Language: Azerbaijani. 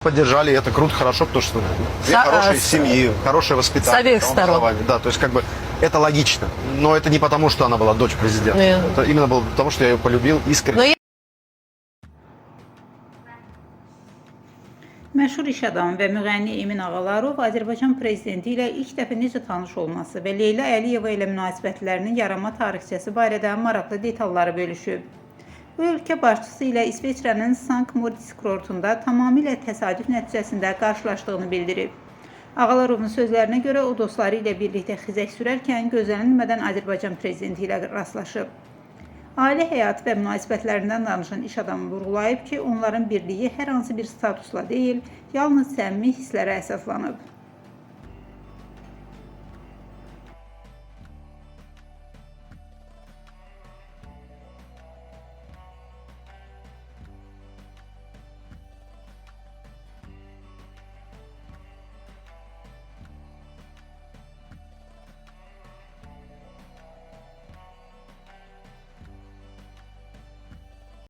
поддержали, и это круто, хорошо, потому что две хорошие семьи, хорошее воспитание. С обеих сторон. Да, то есть как бы это логично. Но это не потому, что она была дочь президента. Нет. Это именно было потому, что я ее полюбил искренне. Но я Məşhur iş adamı və müğənni Emin Ağalarov Azərbaycan prezidenti ilə ilk dəfə necə tanış olması və Leyla Əliyeva ilə münasibətlərinin yaranma tarixçəsi barədə maraqlı detalları bölüşüb. Bu ölkə başçısı ilə İsveçrənin Sankt-Moritz kurortunda tamamilə təsadüf nəticəsində qarşılaşdığını bildirib. Ağalarovun sözlərinə görə o dostları ilə birlikdə xizək sürərkən gözlənilmədən Azərbaycan prezidenti ilə rastlaşıb. Ailə həyatı və münasibətlərindən danışan iş adamı vurğulayıb ki, onların birliyi hər hansı bir statusla deyil, yalnız səmimi hisslərə əsaslanıb.